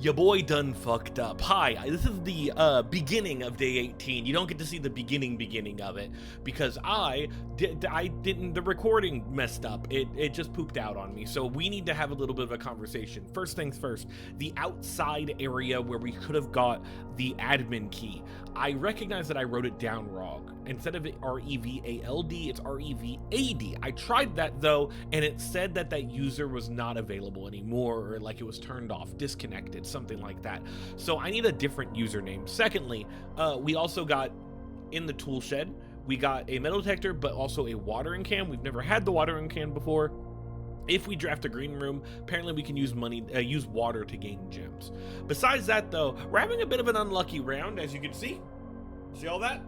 Your boy done fucked up. Hi, this is the beginning of day 18. You don't get to see the beginning of it because the recording messed up. It just pooped out on me. So we need to have a little bit of a conversation. First things first, the outside area where we could have got the admin key. I recognize that I wrote it down wrong. Instead of it REVALD, it's REVAD. I tried that though, and it said that that user was not available anymore, or like it was turned off, disconnected, something like that. So I need a different username. Secondly, we also got in the tool shed, we got a metal detector, but also a watering can. We've never had the watering can before. If we draft a green room, apparently we can use use water to gain gems. Besides that though, we're having a bit of an unlucky round, as you can see. See all that?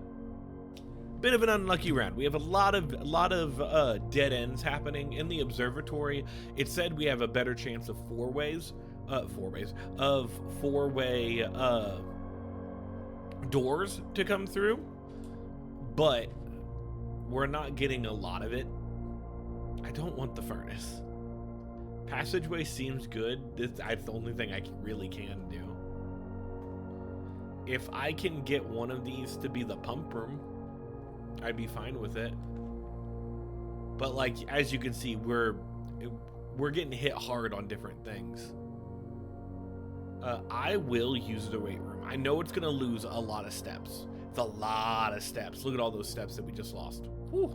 Bit of an unlucky round. We have a lot of dead ends happening in the observatory. It said we have a better chance of four-way doors to come through, but we're not getting a lot of it. I don't want the furnace. Passageway seems good. That's the only thing I really can do. If I can get one of these to be the pump room, I'd be fine with it. But like, as you can see, we're getting hit hard on different things. I will use the weight room. I know it's gonna lose a lot of steps. It's a lot of steps. Look at all those steps that we just lost. Whew.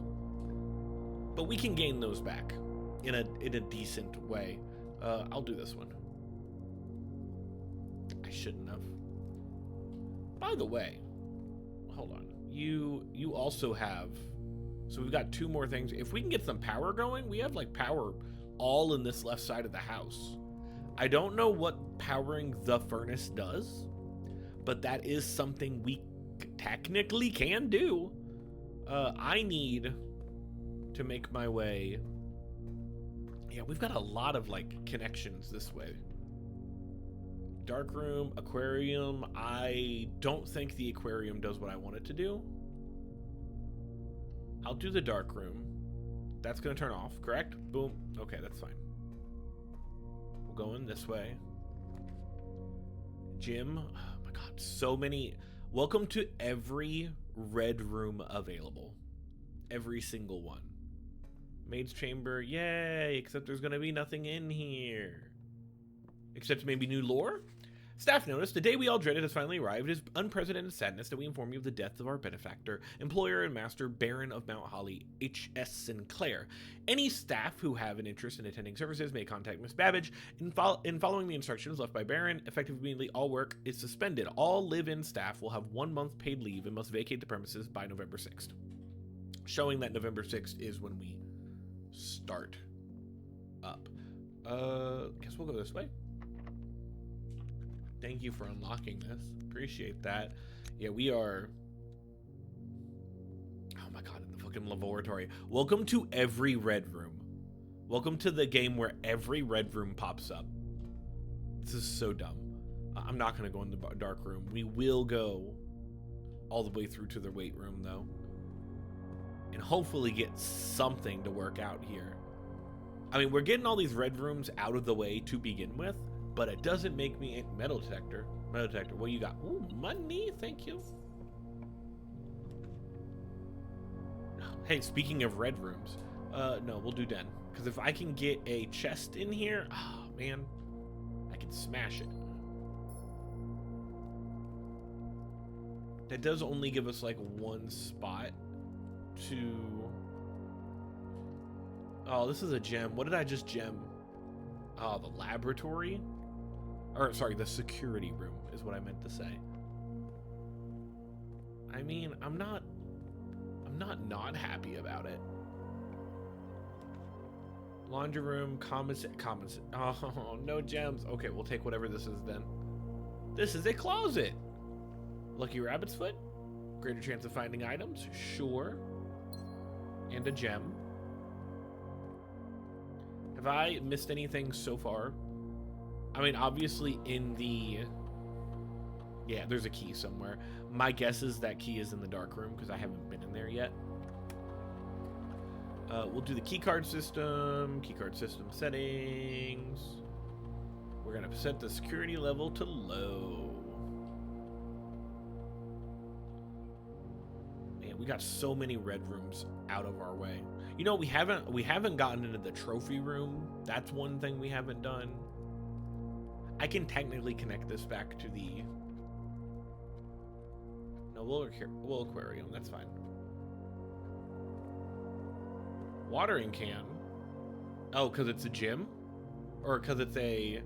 But we can gain those back in a decent way. I'll do this one. I shouldn't have. By the way, hold on. You also have, so we've got two more things. If we can get some power going, we have like power all in this left side of the house. I don't know what powering the furnace does, but that is something we technically can do. I need to make my way. Yeah, we've got a lot of like connections this way. Dark room, aquarium. I don't think the aquarium does what I want it to do. I'll do the dark room. That's gonna turn off, correct? Boom. Okay, that's fine. We'll go in this way. Gym. Oh my god, so many. Welcome to every red room available. Every single one. Maid's chamber, yay! Except there's gonna be nothing in here. Except maybe new lore? Staff notice, the day we all dreaded has finally arrived. It is unprecedented sadness that we inform you of the death of our benefactor, employer and master, Baron of Mount Holly, H.S. Sinclair. Any staff who have an interest in attending services may contact Miss Babbage. In following the instructions left by Baron, effective immediately, all work is suspended. All live-in staff will have 1 month paid leave and must vacate the premises by November 6th. Showing that November 6th is when we start up. Guess we'll go this way. Thank you for unlocking this. Appreciate that. Yeah, we are. Oh my god, in the fucking laboratory. Welcome to every red room. Welcome to the game where every red room pops up. This is so dumb. I'm not going to go in the dark room. We will go all the way through to the weight room, though. And hopefully get something to work out here. I mean, we're getting all these red rooms out of the way to begin with. But it doesn't make me a metal detector. Metal detector, what you got? Ooh, money, thank you. Hey, speaking of red rooms, no, we'll do den. Because if I can get a chest in here, oh man, I can smash it. That does only give us like one spot to. Oh, this is a gem. What did I just gem? Oh, the laboratory? Or, sorry, the security room is what I meant to say. I mean, I'm not happy about it. Laundry room, commons. Oh, no gems. Okay, we'll take whatever this is then. This is a closet. Lucky rabbit's foot. Greater chance of finding items. Sure. And a gem. Have I missed anything so far? I mean, obviously in the... Yeah, there's a key somewhere. My guess is that key is in the dark room because I haven't been in there yet. We'll do the keycard system settings. We're gonna set the security level to low. Man, we got so many red rooms out of our way. You know, we haven't gotten into the trophy room. That's one thing we haven't done. I can technically connect this back to the... No, we'll aquarium. That's fine. Watering can. Oh, because it's a gym? Or because it's a...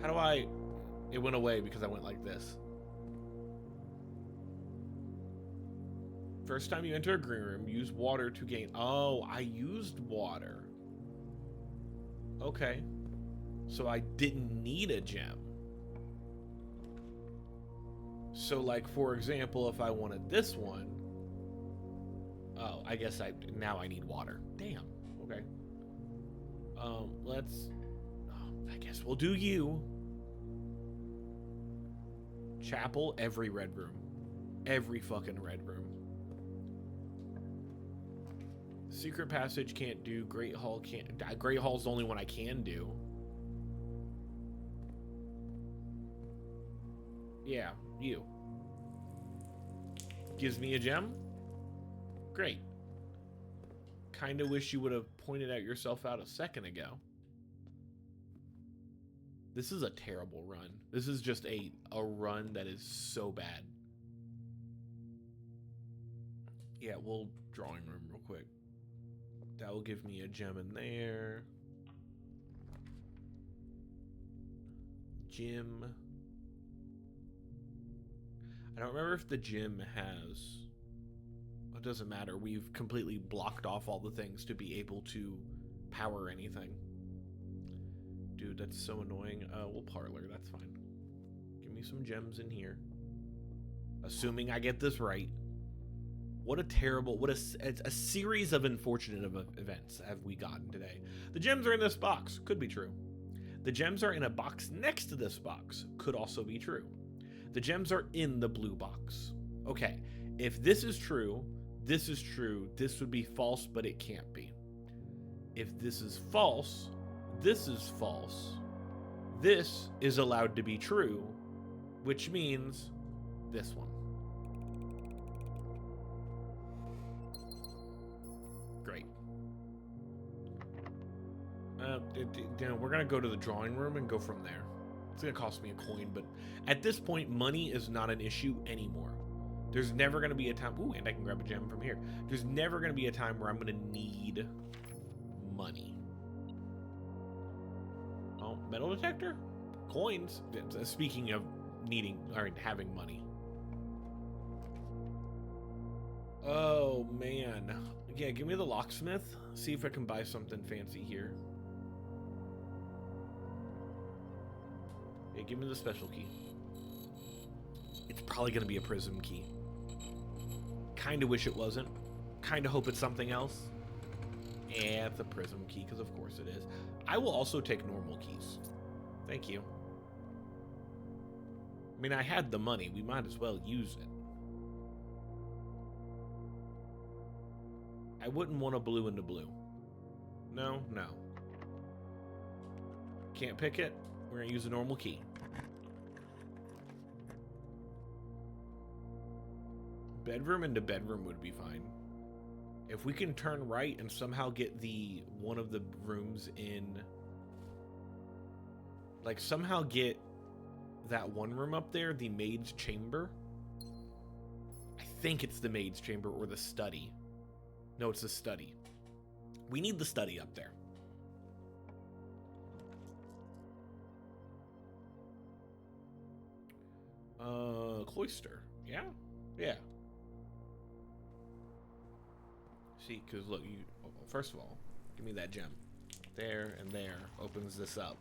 How do I... It went away because I went like this. First time you enter a green room, use water to gain... Oh, I used water. Okay. So I didn't need a gem. So, like, for example, if I wanted this one... Oh, I guess now I need water. Damn. Okay. Let's... Oh, I guess we'll do you. Chapel, every red room. Every fucking red room. Secret passage can't do. Great Hall can't. Great Hall's the only one I can do. Yeah, you. Gives me a gem? Great. Kinda wish you would have pointed out yourself out a second ago. This is a terrible run. This is just a run that is so bad. Yeah, we'll drawing room real quick. That will give me a gem in there. Gym. I don't remember if the gym has... It doesn't matter. We've completely blocked off all the things to be able to power anything. Dude, that's so annoying. We'll parlor. That's fine. Give me some gems in here. Assuming I get this right. What a terrible... It's a series of unfortunate events have we gotten today. The gems are in this box. Could be true. The gems are in a box next to this box. Could also be true. The gems are in the blue box. Okay, if this is true, this is true. This would be false, but it can't be. If this is false, this is false. This is allowed to be true, which means this one. Great. We're going to go to the drawing room and go from there. It's going to cost me a coin, but at this point, money is not an issue anymore. There's never going to be a time... Ooh, and I can grab a gem from here. There's never going to be a time where I'm going to need money. Oh, metal detector? Coins. Speaking of needing or having money. Oh, man. Yeah, give me the locksmith. See if I can buy something fancy here. Yeah, give me the special key. It's probably going to be a prism key. Kind of wish it wasn't. Kind of hope it's something else. Yeah, it's a prism key, because of course it is. I will also take normal keys. Thank you. I mean, I had the money. We might as well use it. I wouldn't want a blue into blue. No, no. Can't pick it. We're going to use a normal key. Bedroom into bedroom would be fine. If we can turn right and somehow get one of the rooms in... Like, somehow get that one room up there, the maid's chamber. I think it's the maid's chamber or the study. No, it's the study. We need the study up there. Cloister. Yeah? Yeah. See, because look, first of all, give me that gem. There and there opens this up.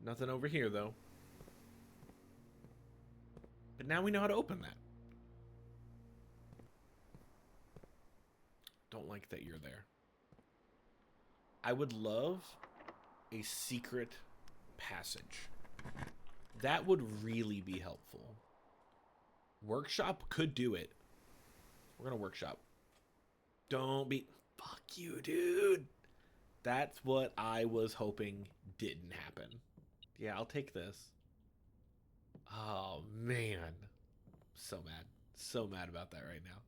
Nothing over here, though. But now we know how to open that. Don't like that you're there. I would love a secret passage. That would really be helpful. Workshop could do it. We're gonna workshop. Don't be... Fuck you, dude. That's what I was hoping didn't happen. Yeah, I'll take this. Oh, man. So mad. So mad about that right now.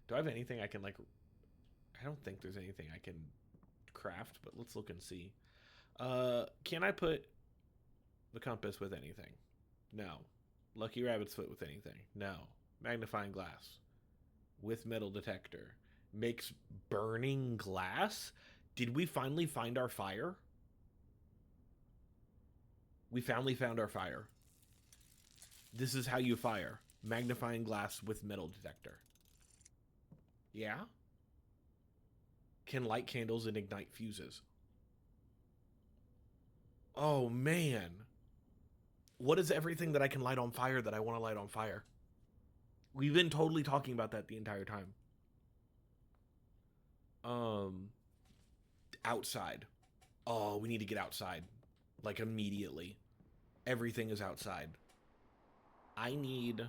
Do I have anything I can, like... I don't think there's anything I can craft, but let's look and see. Can I put the compass with anything? No. Lucky rabbit's foot with anything? No. Magnifying glass with metal detector. Makes burning glass? Did we finally find our fire? We finally found our fire. This is how you fire. Magnifying glass with metal detector. Yeah? Can light candles and ignite fuses. Oh, man. What is everything that I can light on fire that I want to light on fire? We've been totally talking about that the entire time. Outside. Oh, we need to get outside. Like, immediately. Everything is outside. I need...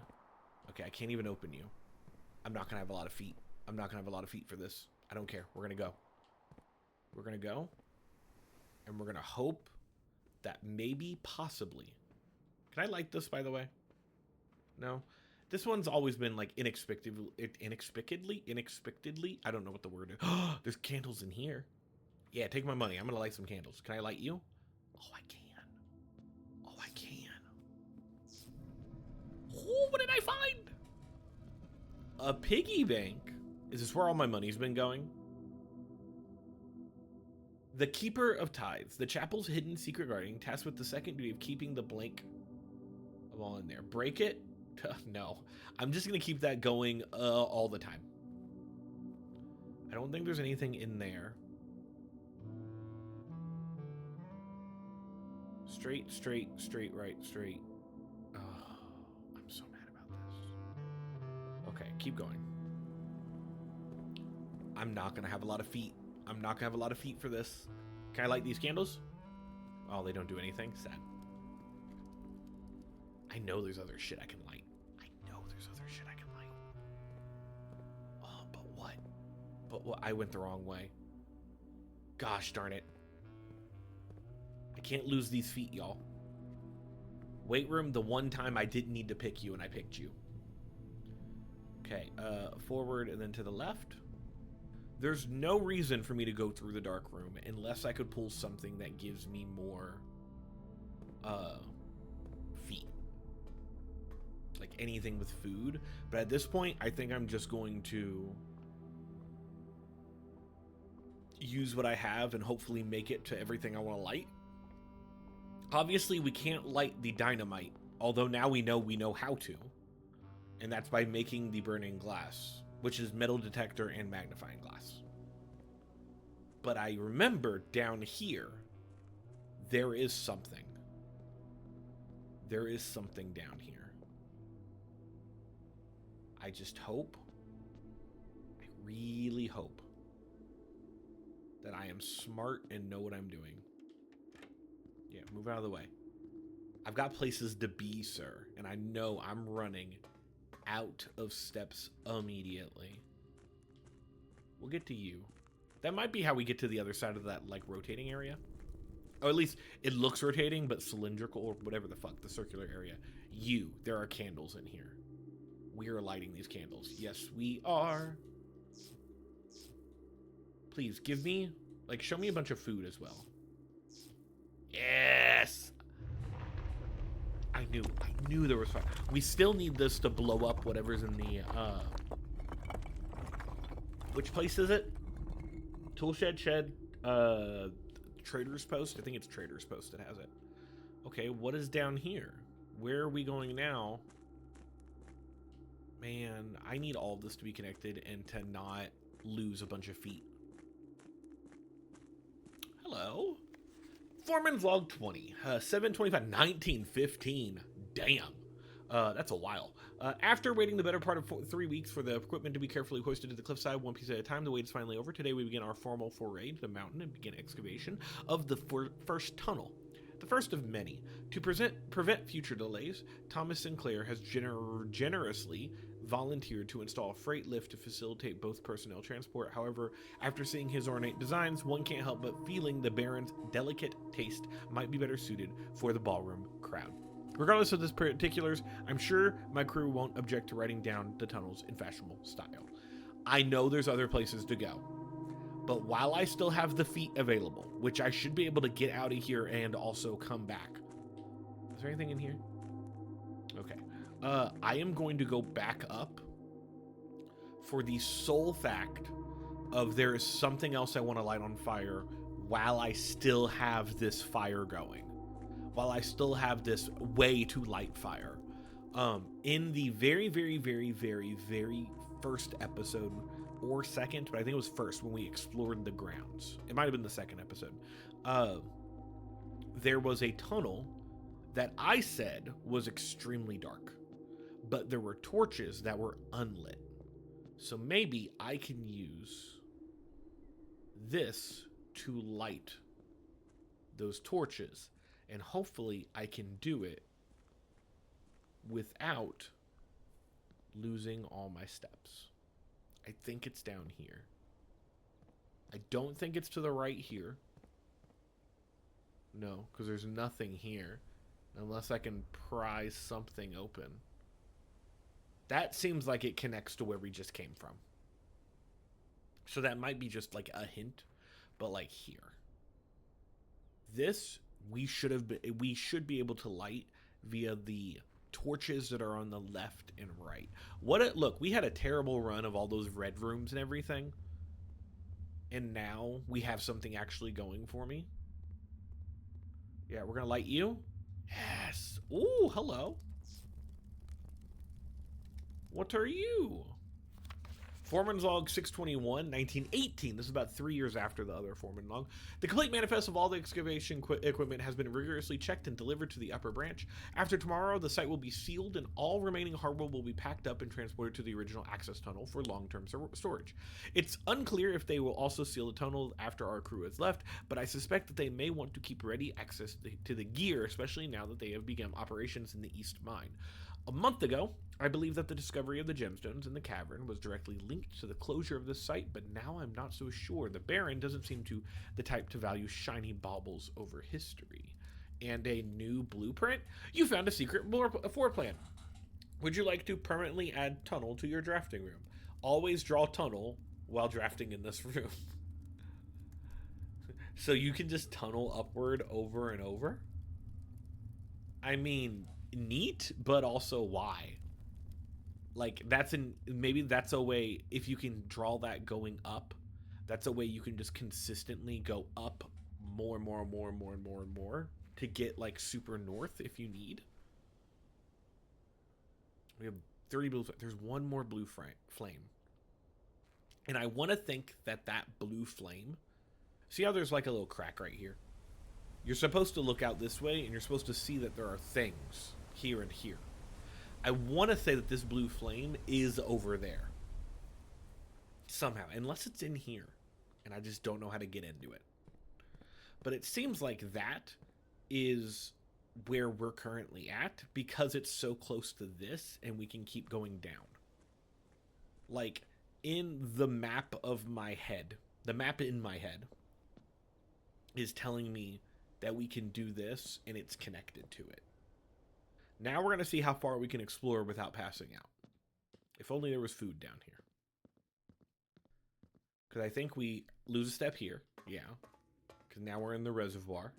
Okay, I can't even open you. I'm not going to have a lot of feet. I'm not going to have a lot of feet for this. I don't care. We're going to go. We're going to go. And we're going to hope that maybe, possibly... Can I light this, by the way? No? This one's always been, like, inexplicably... I don't know what the word is. There's candles in here. Yeah, take my money. I'm going to light some candles. Can I light you? Oh, I can. Oh, I can. Oh, what did I find? A piggy bank. Is this where all my money's been going? The Keeper of Tithes. The chapel's hidden secret guardian, tasked with the second duty of keeping the blank of all in there. Break it? No. I'm just going to keep that going all the time. I don't think there's anything in there. Straight, straight, straight, right, straight. Oh, I'm so mad about this. Okay, keep going. I'm not going to have a lot of feet. I'm not going to have a lot of feet for this. Can I light these candles? Oh, they don't do anything? Sad. I know there's other shit I can light. I know there's other shit I can light. Oh, but what? But what? I went the wrong way. Gosh darn it. I can't lose these feet, y'all. Weight room, the one time I didn't need to pick you and I picked you. Okay, forward and then to the left. There's no reason for me to go through the dark room unless I could pull something that gives me more feet. Like anything with food. But at this point, I think I'm just going to use what I have and hopefully make it to everything I want to light. Obviously, we can't light the dynamite, although now we know how to. And that's by making the burning glass, which is metal detector and magnifying glass. But I remember down here, there is something. There is something down here. I just hope, I really hope, that I am smart and know what I'm doing. Yeah, move out of the way. I've got places to be, sir, and I know I'm running out of steps immediately. We'll get to you. That might be how we get to the other side of that, like, rotating area. Or at least it looks rotating, but cylindrical, or whatever the fuck, the circular area. There are candles in here. We are lighting these candles. Yes, we are. Please, give me, like, show me a bunch of food as well. Yes! I knew there was fire. We still need this to blow up whatever's in the, which place is it? Toolshed, shed, Trader's Post? I think it's Trader's Post that has it. Okay, what is down here? Where are we going now? Man, I need all of this to be connected and to not lose a bunch of feet. Hello? Foreman Vlog 20, 7/25, 1915. Damn. That's a while. After waiting the better part of 3 weeks for the equipment to be carefully hoisted to the cliffside one piece at a time, the wait is finally over. Today we begin our formal foray to the mountain and begin excavation of the first tunnel. The first of many. To prevent future delays, Thomas Sinclair has generously volunteered to install a freight lift to facilitate both personnel transport. However, after seeing his ornate designs, one can't help but feeling the Baron's delicate taste might be better suited for the ballroom crowd. Regardless of the particulars, I'm sure my crew won't object to writing down the tunnels in fashionable style. I know there's other places to go, but while I still have the feet available, which I should be able to get out of here and also come back. Is there anything in here? Okay. I am going to go back up for the sole fact of there is something else I want to light on fire while I still have this fire going. While I still have this way to light fire. In the very, very, very, very, very first episode, or second, but I think it was first when we explored the grounds. It might have been the second episode. There was a tunnel that I said was extremely dark, but there were torches that were unlit. So maybe I can use this to light those torches. And hopefully I can do it without losing all my steps. I think it's down here. I don't think it's to the right here. No, because there's nothing here. Unless I can pry something open. That seems like it connects to where we just came from. So that might be just like a hint. But like here. This we should be able to light via the torches that are on the left and right. Look, we had a terrible run of all those red rooms and everything. And now we have something actually going for me. Yeah, we're gonna light you. Yes. Ooh, hello. What are you? Foreman's Log 621, 1918. This is about 3 years after the other Foreman Log. The complete manifest of all the excavation equipment has been rigorously checked and delivered to the upper branch. After tomorrow, the site will be sealed and all remaining hardware will be packed up and transported to the original access tunnel for long-term storage. It's unclear if they will also seal the tunnel after our crew has left, but I suspect that they may want to keep ready access to the gear, especially now that they have begun operations in the East Mine. A month ago, I believe that the discovery of the gemstones in the cavern was directly linked to the closure of the site, but now I'm not so sure. The Baron doesn't seem to the type to value shiny baubles over history. And a new blueprint? You found a secret floor plan. Would you like to permanently add tunnel to your drafting room? Always draw tunnel while drafting in this room. So you can just tunnel upward over and over? I mean, neat, but also why? Like, maybe that's a way, if you can draw that going up, that's a way you can just consistently go up more and more and more and more and more and more to get like super north if you need. We have 30 blue. There's one more blue flame. And I want to think that blue flame, see how there's like a little crack right here? You're supposed to look out this way and you're supposed to see that there are things here and here. I want to say that this blue flame is over there. Somehow. Unless it's in here. And I just don't know how to get into it. But it seems like that is where we're currently at. Because it's so close to this. And we can keep going down. Like, in the map of my head. The map in my head. Is telling me that we can do this. And it's connected to it. Now we're going to see how far we can explore without passing out. If only there was food down here. Because I think we lose a step here. Yeah. Because now we're in the reservoir.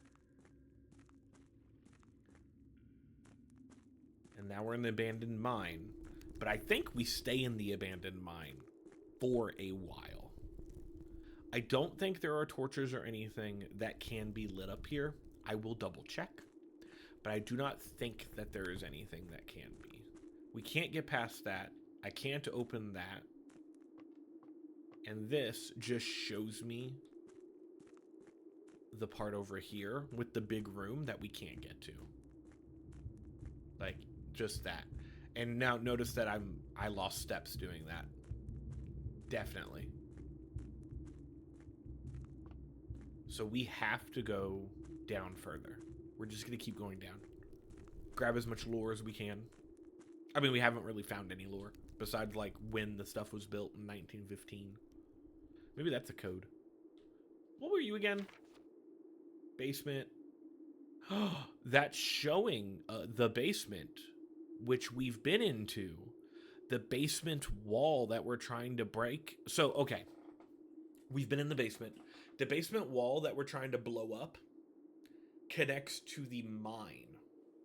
And now we're in the abandoned mine. But I think we stay in the abandoned mine for a while. I don't think there are torches or anything that can be lit up here. I will double check. But I do not think that there is anything that can be. We can't get past that. I can't open that. And this just shows me the part over here with the big room that we can't get to. Like, just that. And now notice that I lost steps doing that. Definitely. So we have to go down further. We're just going to keep going down. Grab as much lore as we can. I mean, we haven't really found any lore, besides like when the stuff was built in 1915. Maybe that's a code. What were you again? Basement. That's showing the basement, which we've been into. The basement wall that we're trying to break. So, okay. We've been in the basement. The basement wall that we're trying to blow up connects to the mine,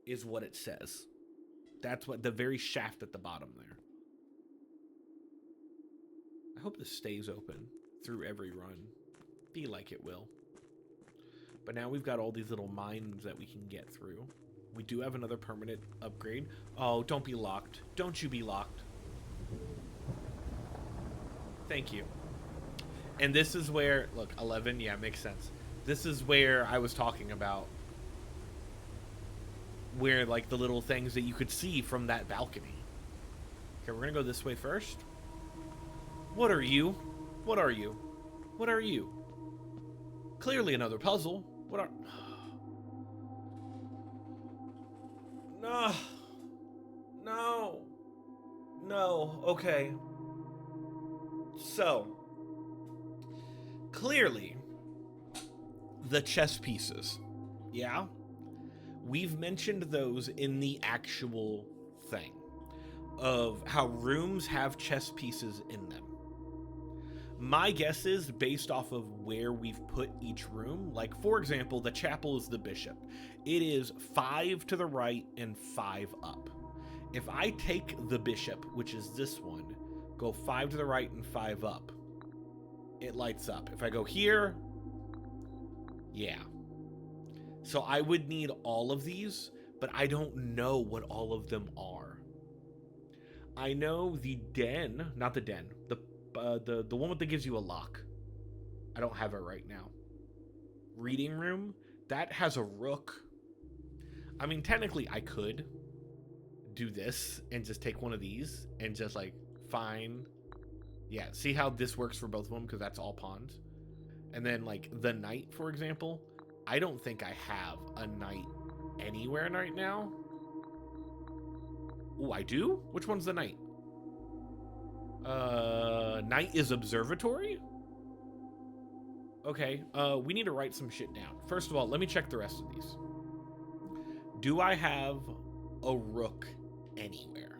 is what it says. That's what the very shaft at the bottom there. I hope this stays open through every run. Feel like it will. But now we've got all these little mines that we can get through. We do have another permanent upgrade. Oh, don't be locked. Don't you be locked. Thank you. And this is where, look, 11, yeah, makes sense. This is where I was talking about. Where, like, the little things that you could see from that balcony. Okay, we're gonna go this way first. What are you? What are you? What are you? Clearly another puzzle. What are... No. No. No. Okay. So. Clearly. The chess pieces. Yeah? We've mentioned those in the actual thing. Of how rooms have chess pieces in them. My guess is, based off of where we've put each room, like, for example, the chapel is the bishop. It is 5 to the right and 5 up. If I take the bishop, which is this one, go 5 to the right and 5 up, it lights up. If I go here, yeah. So I would need all of these, but I don't know what all of them are. I know the den, not the den, the one that gives you a lock. I don't have it right now. Reading room, that has a rook. I mean, technically I could do this and just take one of these and just like, fine. Yeah, see how this works for both of them because that's all pawns. And then like the knight, for example, I don't think I have a knight anywhere right now. Oh, I do? Which one's the knight? Knight is observatory? Okay, we need to write some shit down. First of all, let me check the rest of these. Do I have a rook anywhere?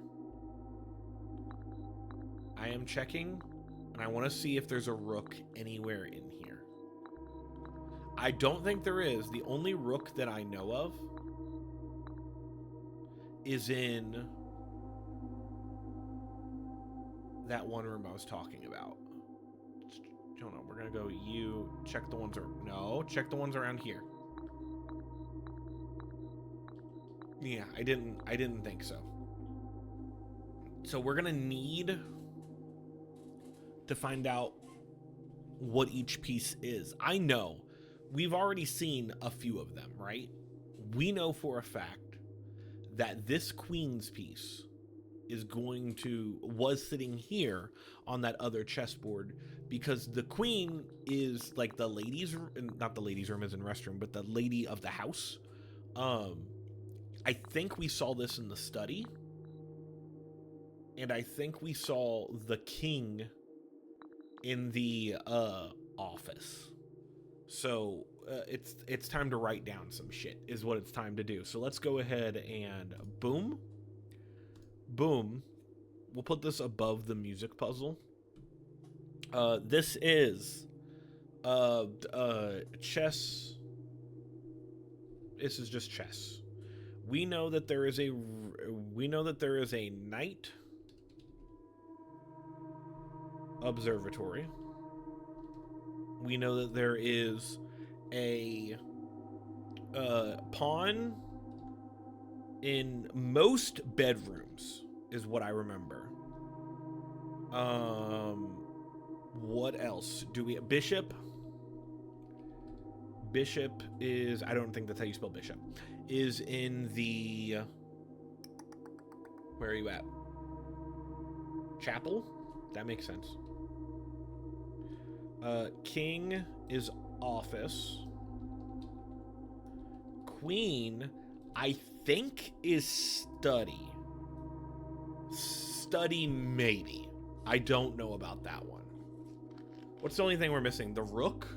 I am checking, and I want to see if there's a rook anywhere in here. I don't think there is. The only rook that I know of is in that one room I was talking about. Hold on, we're gonna go you check the ones no, check the ones around here. Yeah, I didn't think so. So we're gonna need to find out what each piece is. I know we've already seen a few of them, right? We know for a fact that this queen's piece was sitting here on that other chessboard because the queen is like the ladies, not the ladies' room as in restroom, but the lady of the house. I think we saw this in the study, and I think we saw the king in the office. So it's time to write down some shit is what it's time to do. So let's go ahead and boom. We'll put this above the music puzzle. This is chess. This is just chess. We know that there is a knight observatory. We know that there is a pawn in most bedrooms, is what I remember. What else do we have? Bishop is, I don't think that's how you spell bishop, is in the, where are you at? Chapel? That makes sense. King is office. Queen, I think, is study. study, maybe. I don't know about that one. What's the only thing we're missing? The rook?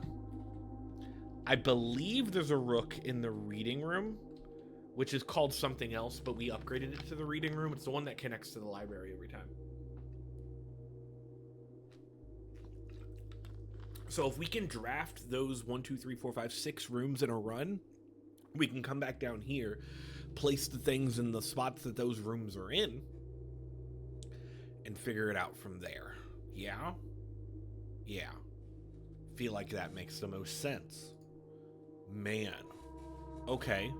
I believe there's a rook in the reading room, which is called something else, but we upgraded it to the reading room. It's the one that connects to the library every time. So if we can draft those 1, 2, 3, 4, 5, 6 rooms in a run, we can come back down here, place the things in the spots that those rooms are in, and figure it out from there. Yeah? Yeah. Feel like that makes the most sense. Man. Okay.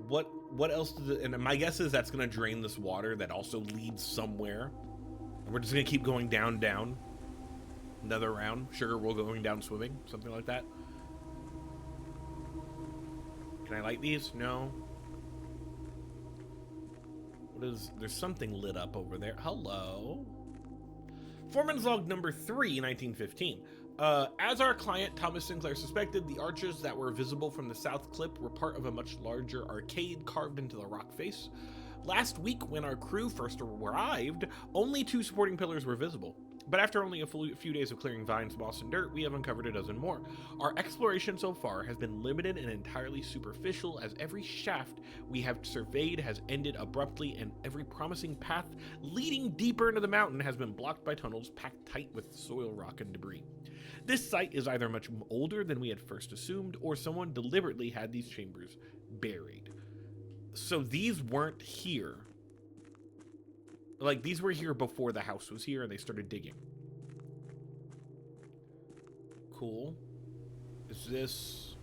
What else does it... And my guess is that's going to drain this water that also leads somewhere. And we're just going to keep going down, down. Another round. Sugar, we're going down swimming. Something like that. Can I light these? No. What is... There's something lit up over there. Hello. Foreman's log number 3, 1915. As our client Thomas Sinclair suspected, the arches that were visible from the south cliff were part of a much larger arcade carved into the rock face. Last week, when our crew first arrived, only 2 supporting pillars were visible. But after only a few days of clearing vines, moss, and dirt, we have uncovered a dozen more. Our exploration so far has been limited and entirely superficial, as every shaft we have surveyed has ended abruptly, and every promising path leading deeper into the mountain has been blocked by tunnels packed tight with soil, rock, and debris. This site is either much older than we had first assumed, or someone deliberately had these chambers buried. So these weren't here. Like, these were here before the house was here, and they started digging. Cool. Is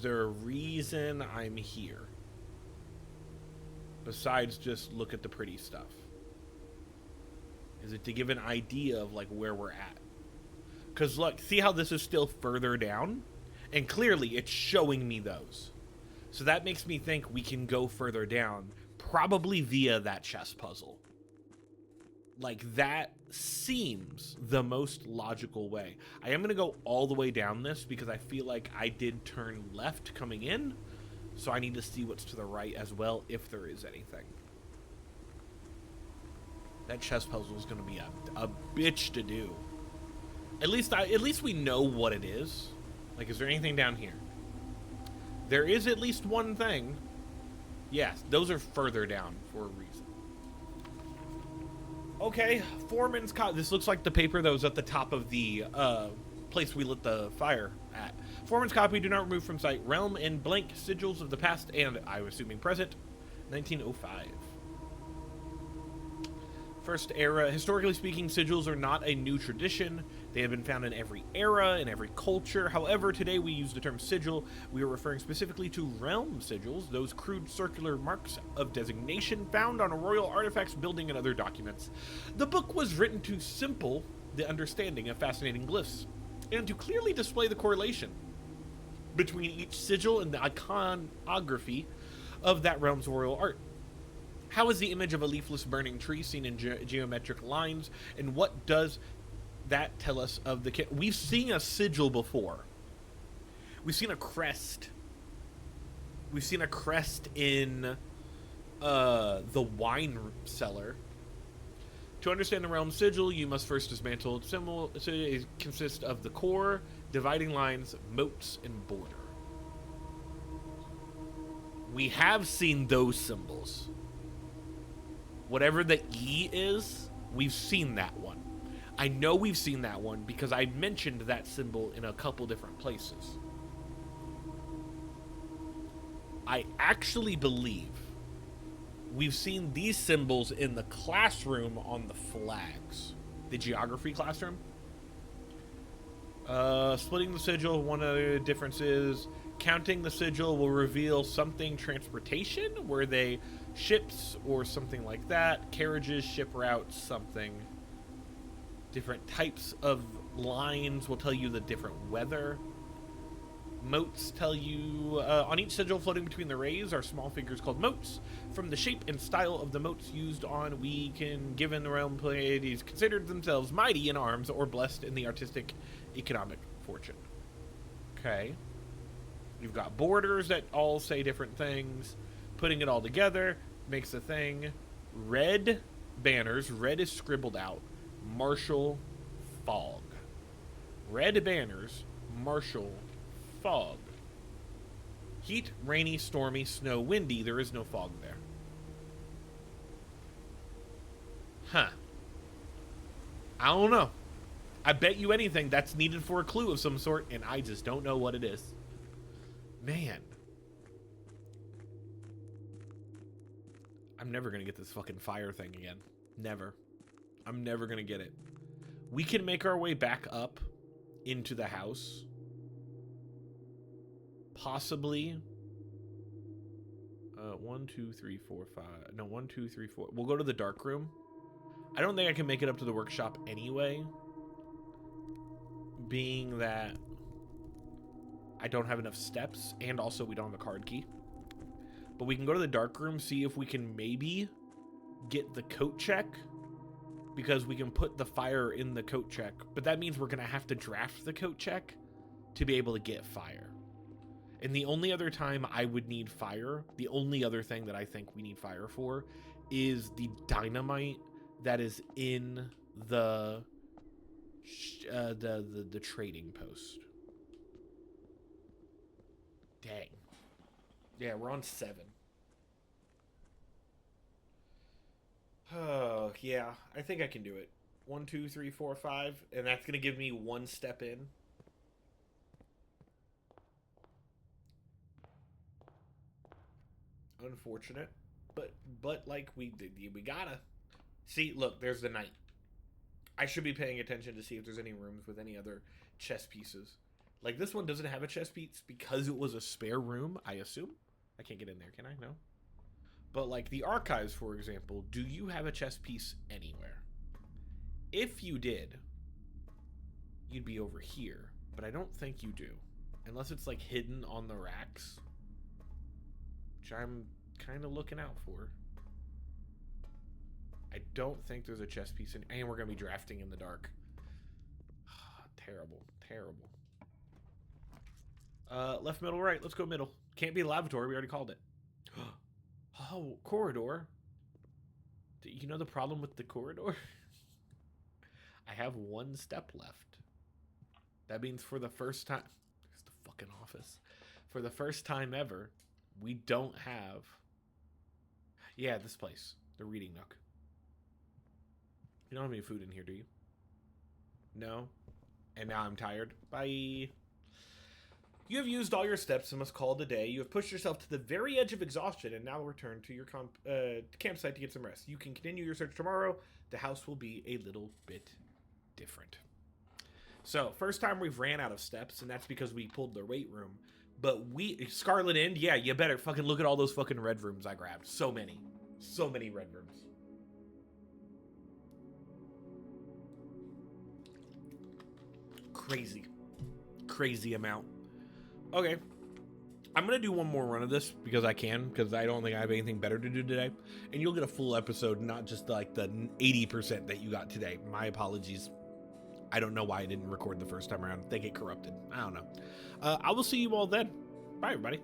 there a reason I'm here? Besides just look at the pretty stuff. Is it to give an idea of, like, where we're at? Because, look, see how this is still further down? And clearly, it's showing me those. So that makes me think we can go further down, probably via that chess puzzle. Like, that seems the most logical way. I am going to go all the way down this because I feel like I did turn left coming in. So I need to see what's to the right as well, if there is anything. That chess puzzle is going to be a bitch to do. At least we know what it is. Like, is there anything down here? There is at least one thing. Yes, those are further down for a reason. Okay, Foreman's copy. This looks like the paper that was at the top of the place we lit the fire at. Foreman's copy, do not remove from sight. Realm and blank sigils of the past and, I'm assuming, present. 1905. First era. Historically speaking, sigils are not a new tradition. They have been found in every era, in every culture. However, today we use the term sigil. We are referring specifically to realm sigils, those crude circular marks of designation found on royal artifacts, building, and other documents. The book was written to simple the understanding of fascinating glyphs, and to clearly display the correlation between each sigil and the iconography of that realm's royal art. How is the image of a leafless burning tree seen in geometric lines, and what does that tell us of the kit? We've seen a sigil before. We've seen a crest. We've seen a crest in the wine cellar. To understand the realm sigil, you must first dismantle its symbol. So it consists of the core, dividing lines, moats, and border. We have seen those symbols. Whatever the E is, we've seen that one. I know we've seen that one because I mentioned that symbol in a couple different places. I actually believe we've seen these symbols in the classroom on the flags. The geography classroom. Splitting the sigil, one of the differences. Counting the sigil will reveal something transportation. Were they ships or something like that? Carriages, ship routes, something. Different types of lines will tell you the different weather. Moats tell you, on each sigil floating between the rays are small figures called moats. From the shape and style of the moats used on, we can, given the realm Pleiades, considered themselves mighty in arms or blessed in the artistic economic fortune. Okay. You've got borders that all say different things. Putting it all together makes a thing. Red banners. Red is scribbled out. Marshall fog. Red banners. Marshall fog. Heat, rainy, stormy, snow, windy. There is no fog there. Huh. I don't know. I bet you anything that's needed for a clue of some sort, and I just don't know what it is. Man. I'm never gonna get this fucking fire thing again. Never. I'm never gonna get it. We can make our way back up into the house. Possibly. 1, 2, 3, 4, 5. No, 1, 2, 3, 4. We'll go to the dark room. I don't think I can make it up to the workshop anyway. Being that I don't have enough steps, and also we don't have a card key. But we can go to the dark room, see if we can maybe get the coat check, because we can put the fire in the coat check. But that means we're going to have to draft the coat check to be able to get fire. And the only other time I would need fire, the only other thing that I think we need fire for, is the dynamite that is in the trading post. Dang. Yeah, we're on 7. Oh, yeah. I think I can do it. 1, 2, 3, 4, 5. And that's going to give me 1 step in. Unfortunate. But like, we gotta. See, look, there's the knight. I should be paying attention to see if there's any rooms with any other chess pieces. Like, this one doesn't have a chess piece because it was a spare room, I assume. I can't get in there, can I? No. But, like, the archives, for example, do you have a chess piece anywhere? If you did, you'd be over here. But I don't think you do. Unless it's, like, hidden on the racks. Which I'm kind of looking out for. I don't think there's a chess piece in... And we're going to be drafting in the dark. Terrible. Terrible. Left, middle, right. Let's go middle. Can't be lavatory. We already called it. Oh, corridor. Do you know the problem with the corridor? I have 1 step left. That means for the first time... There's the fucking office. For the first time ever, we don't have... Yeah, this place. The reading nook. You don't have any food in here, do you? No? And now I'm tired. Bye. You have used all your steps and must call it a day. You have pushed yourself to the very edge of exhaustion and now return to your campsite to get some rest. You can continue your search tomorrow. The house will be a little bit different. So, first time we've ran out of steps, and that's because we pulled the weight room. But Scarlet Inn, yeah, you better fucking look at all those fucking red rooms I grabbed. So many. So many red rooms. Crazy. Crazy amount. Okay. I'm going to do one more run of this because I can, because I don't think I have anything better to do today. And you'll get a full episode, not just like the 80% that you got today. My apologies. I don't know why I didn't record the first time around. They get corrupted. I don't know. I will see you all then. Bye, everybody.